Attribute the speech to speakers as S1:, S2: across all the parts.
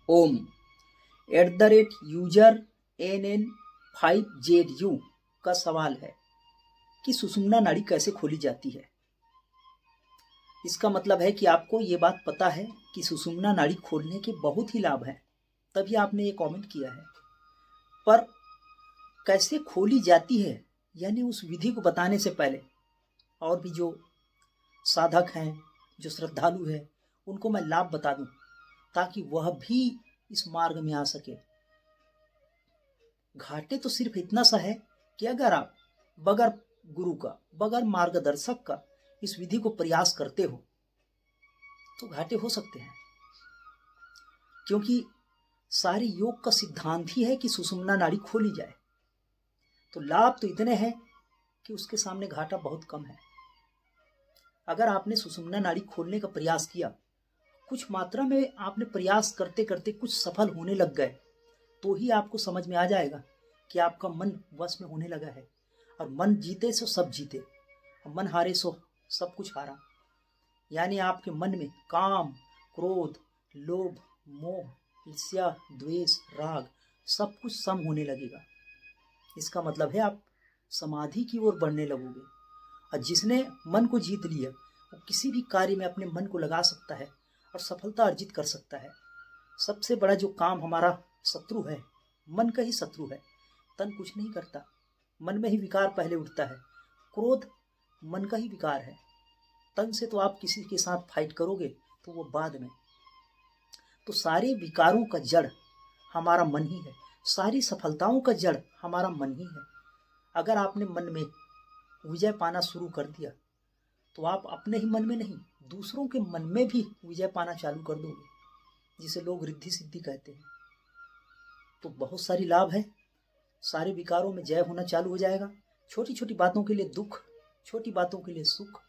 S1: ओम @user NN5ZU का सवाल है कि सुषुम्ना नाड़ी कैसे खोली जाती है। इसका मतलब है कि आपको ये बात पता है कि सुषुम्ना नाड़ी खोलने के बहुत ही लाभ हैं, तभी आपने ये कमेंट किया है। पर कैसे खोली जाती है, यानी उस विधि को बताने से पहले और भी जो साधक हैं, जो श्रद्धालु हैं, उनको मैं लाभ बता दूं ताकि वह भी इस मार्ग में आ सके। घाटे तो सिर्फ इतना सा है कि अगर आप बगैर गुरु का, बगैर मार्गदर्शक का इस विधि को प्रयास करते हो तो घाटे हो सकते हैं, क्योंकि सारे योग का सिद्धांत ही है कि सुषुम्ना नाड़ी खोली जाए। तो लाभ तो इतने हैं कि उसके सामने घाटा बहुत कम है। अगर आपने सुषुम्ना नाड़ी खोलने का प्रयास किया, कुछ मात्रा में आपने प्रयास करते करते कुछ सफल होने लग गए, तो ही आपको समझ में आ जाएगा कि आपका मन वश में होने लगा है। और मन जीते सो सब जीते, मन हारे सो सब कुछ हारा। यानी आपके मन में काम, क्रोध, लोभ, मोह, ईर्ष्या, द्वेष, राग सब कुछ सम होने लगेगा। इसका मतलब है आप समाधि की ओर बढ़ने लगोगे। और जिसने मन को जीत लिया वो किसी भी कार्य में अपने मन को लगा सकता है और सफलता अर्जित कर सकता है। सबसे बड़ा जो काम हमारा शत्रु है, मन का ही शत्रु है। तन कुछ नहीं करता, मन में ही विकार पहले उठता है। क्रोध मन का ही विकार है। तन से तो आप किसी के साथ फाइट करोगे तो वो बाद में। तो सारे विकारों का जड़ हमारा मन ही है, सारी सफलताओं का जड़ हमारा मन ही है। अगर आपने मन में विजय पाना शुरू कर दिया तो आप अपने ही मन में नहीं, दूसरों के मन में भी विजय पाना चालू कर दोगे, जिसे लोग रिद्धि सिद्धि कहते हैं। तो बहुत सारी लाभ है, सारे विकारों में जय होना चालू हो जाएगा। छोटी छोटी बातों के लिए दुख, छोटी बातों के लिए सुख,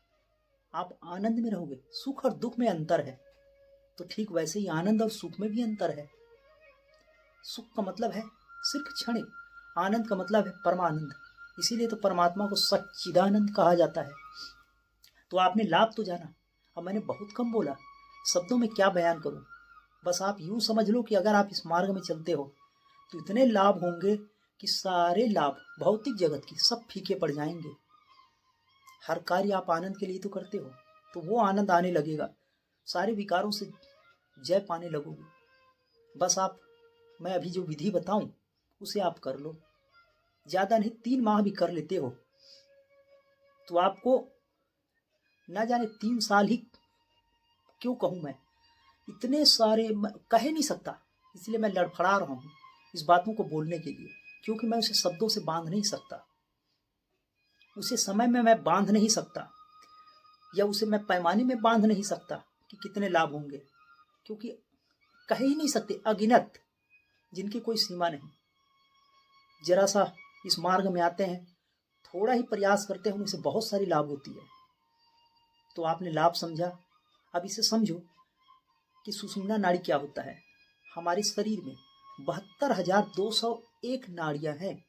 S1: आप आनंद में रहोगे। सुख और दुख में अंतर है, तो ठीक वैसे ही आनंद और सुख में भी अंतर है। सुख का मतलब है सिर्फ क्षणिक, आनंद का मतलब है परमानंद। इसीलिए तो परमात्मा को सच्चिदानंद कहा जाता है। तो आपने लाभ तो जाना। अब मैंने बहुत कम बोला, शब्दों में क्या बयान करूं। बस आप यूं समझ लो कि अगर आप इस मार्ग में चलते हो तो इतने लाभ होंगे कि सारे लाभ भौतिक जगत की सब फीके पड़ जाएंगे। हर कार्य आप आनंद के लिए तो करते हो, तो वो आनंद आने लगेगा, सारे विकारों से जय पाने लगोगे। बस आप, मैं अभी जो विधि बताऊं उसे आप कर लो। ज्यादा नहीं, 3 माह भी कर लेते हो तो आपको ना जाने 3 साल ही क्यों कहूं मैं, इतने सारे कह नहीं सकता, इसलिए मैं लड़खड़ा रहा हूं इस बातों को बोलने के लिए, क्योंकि मैं उसे शब्दों से बांध नहीं सकता, उसे समय में मैं बांध नहीं सकता, या उसे मैं पैमाने में बांध नहीं सकता कि कितने लाभ होंगे, क्योंकि कह ही नहीं सकते। अगिनत, जिनकी कोई सीमा नहीं। जरा सा इस मार्ग में आते हैं, थोड़ा ही प्रयास करते हैं, उनसे बहुत सारी लाभ होती है। तो आपने लाभ समझा। अब इसे समझो कि सुषुम्ना नाड़ी क्या होता है। हमारे शरीर में 72,201 नाड़ियां हैं।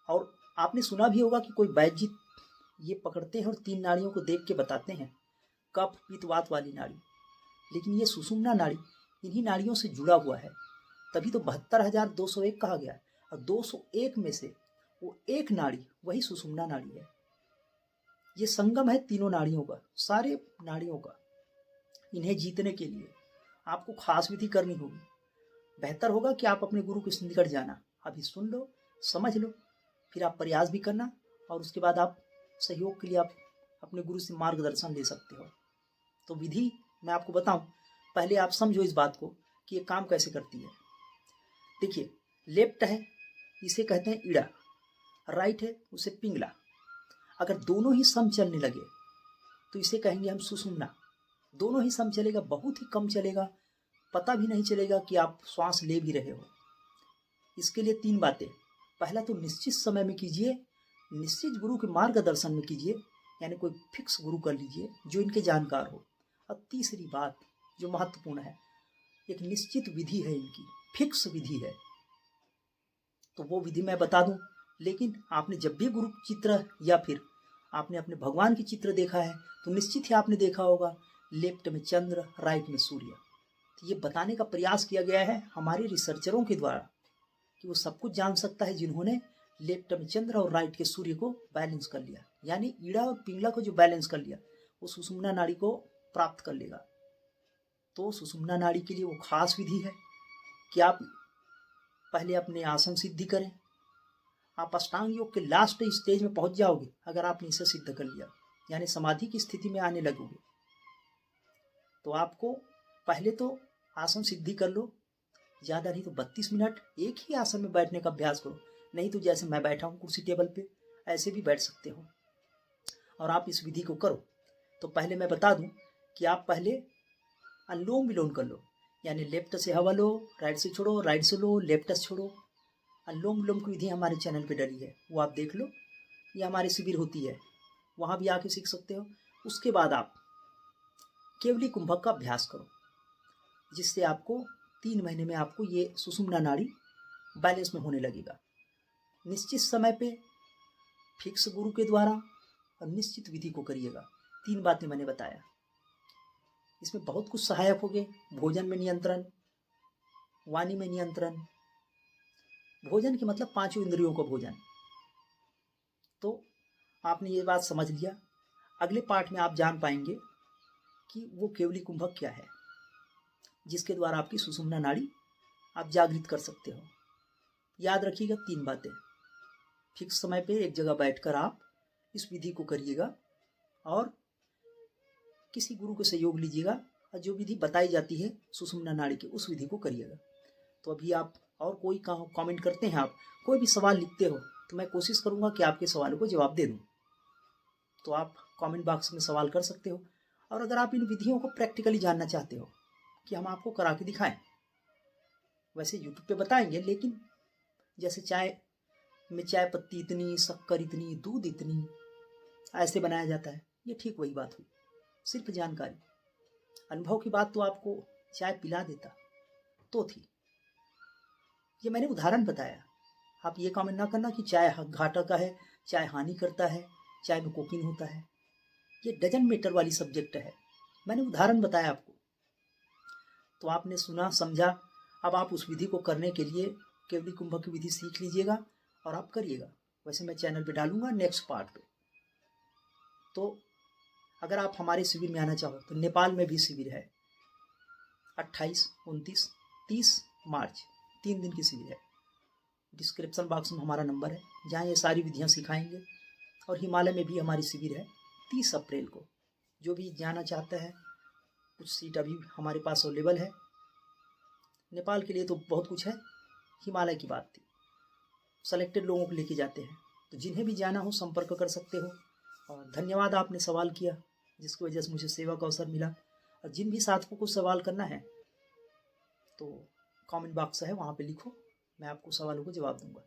S1: और आपने सुना भी होगा कि कोई वैद्य ये पकड़ते हैं और 3 नाड़ियों को देख के बताते हैं, कफ, पित्त, वात वाली नाड़ी। लेकिन ये सुषुम्ना नाड़ी इन्हीं नाड़ियों से जुड़ा हुआ है, तभी तो 72,201 कहा गया। और 201 में से वो एक नाड़ी वही सुषुम्ना नाड़ी है। ये संगम है तीनों नाड़ियों का, सारे नाड़ियों का। इन्हें जीतने के लिए आपको खास विधि करनी होगी। बेहतर होगा कि आप अपने गुरु के निकट जाना, अभी सुन लो, समझ लो, फिर आप प्रयास भी करना, और उसके बाद आप सहयोग के लिए आप अपने गुरु से मार्गदर्शन ले सकते हो। तो विधि मैं आपको बताऊं, पहले आप समझो इस बात को कि ये काम कैसे करती है। देखिए, लेफ्ट है इसे कहते हैं इड़ा, राइट है उसे पिंगला। अगर दोनों ही सम चलने लगे तो इसे कहेंगे हम सुषुम्ना। दोनों ही सम चलेगा, बहुत ही कम चलेगा, पता भी नहीं चलेगा कि आप श्वास ले भी रहे हो। इसके लिए 3 बातें। पहला तो निश्चित समय में कीजिए, निश्चित गुरु के मार्गदर्शन में कीजिए, यानी कोई फिक्स गुरु कर लीजिए जो इनके जानकार हो। और तीसरी बात जो महत्वपूर्ण है, एक निश्चित विधि है, इनकी फिक्स विधि है। तो वो विधि मैं बता दूं, लेकिन आपने जब भी गुरु चित्र या फिर आपने अपने भगवान की चित्र देखा है तो निश्चित ही आपने देखा होगा लेफ्ट में चंद्र, राइट में सूर्य। तो ये बताने का प्रयास किया गया है हमारे रिसर्चरों के द्वारा कि वो सब कुछ जान सकता है जिन्होंने लेफ्ट में चंद्र और राइट के सूर्य को बैलेंस कर लिया, यानी ईड़ा और पिंगला को जो बैलेंस कर लिया वो सुषुम्ना नाड़ी को प्राप्त कर लेगा। तो सुषुम्ना नाड़ी के लिए वो खास विधि है कि आप पहले अपने आसन सिद्धि करें। आप अष्टांग योग के लास्ट स्टेज में पहुंच जाओगे अगर आपने इसे सिद्ध कर लिया, यानी समाधि की स्थिति में आने लगोगे। तो आपको पहले तो आसन सिद्धि कर लो, ज़्यादा नहीं तो 32 मिनट एक ही आसन में बैठने का अभ्यास करो। नहीं तो जैसे मैं बैठा हूँ कुर्सी टेबल पे, ऐसे भी बैठ सकते हो और आप इस विधि को करो। तो पहले मैं बता दूं कि आप पहले अनुलोम विलोम कर लो, यानी लेफ्ट से हवा लो, राइट से छोड़ो, राइट से लो, लेफ्ट से छोड़ो। अनुलोम विलोम की विधि हमारे चैनल पे डली है, वो आप देख लो। ये हमारे शिविर होती है, वहाँ भी आके सीख सकते हो। उसके बाद आप केवली कुंभक का अभ्यास करो, जिससे आपको 3 महीने में आपको ये सुषुम्ना नाड़ी बैलेंस में होने लगेगा। निश्चित समय पे फिक्स गुरु के द्वारा और निश्चित विधि को करिएगा। 3 बातें मैंने बताया, इसमें बहुत कुछ सहायक हो गए। भोजन में नियंत्रण, वाणी में नियंत्रण, भोजन के मतलब 5 इंद्रियों का भोजन। तो आपने ये बात समझ लिया। अगले पार्ट में आप जान पाएंगे कि वो केवली कुंभक क्या है, जिसके द्वारा आपकी सुषुम्ना नाड़ी आप जागृत कर सकते हो। याद रखिएगा 3 बातें। फिक्स समय पे एक जगह बैठकर आप इस विधि को करिएगा और किसी गुरु के सहयोग लीजिएगा और जो विधि बताई जाती है सुषुम्ना नाड़ी की उस विधि को करिएगा। तो अभी आप और कोई कमेंट करते हैं, आप कोई भी सवाल लिखते हो तो मैं कोशिश करूँगा कि आपके सवालों को जवाब दे दूँ। तो आप कमेंट बॉक्स में सवाल कर सकते हो। और अगर आप इन विधियों को प्रैक्टिकली जानना चाहते हो कि हम आपको करा के दिखाएं, वैसे यूट्यूब पे बताएंगे, लेकिन जैसे चाय में चाय पत्ती इतनी, शक्कर इतनी, दूध इतनी, ऐसे बनाया जाता है, ये ठीक वही बात हुई। सिर्फ जानकारी, अनुभव की बात तो आपको चाय पिला देता तो थी। ये मैंने उदाहरण बताया। आप ये कमेंट ना करना कि चाय घाटा का है, चाय हानि करता है, चाय में कोकीन होता है। ये डजन मीटर वाली सब्जेक्ट है, मैंने उदाहरण बताया आपको। तो आपने सुना, समझा। अब आप उस विधि को करने के लिए केवली कुंभक की विधि सीख लीजिएगा और आप करिएगा। वैसे मैं चैनल पे डालूंगा नेक्स्ट पार्ट पे। तो अगर आप हमारे शिविर में आना चाहो तो नेपाल में भी शिविर है, 28, 29, 30 मार्च 3 दिन की शिविर है। डिस्क्रिप्शन बॉक्स में हमारा नंबर है, जहाँ ये सारी विधियाँ सिखाएंगे। और हिमालय में भी हमारी शिविर है 30 अप्रैल को। जो भी जाना चाहता है, कुछ सीट अभी हमारे पास अवेलेबल है। नेपाल के लिए तो बहुत कुछ है, हिमालय की बात थी। सेलेक्टेड लोगों को लेके जाते हैं, तो जिन्हें भी जाना हो संपर्क कर सकते हो। और धन्यवाद, आपने सवाल किया, जिसकी वजह से मुझे सेवा का अवसर मिला। और जिन भी साथियों को सवाल करना है तो कमेंट बॉक्स है, वहाँ पे लिखो, मैं आपको सवालों को जवाब दूंगा।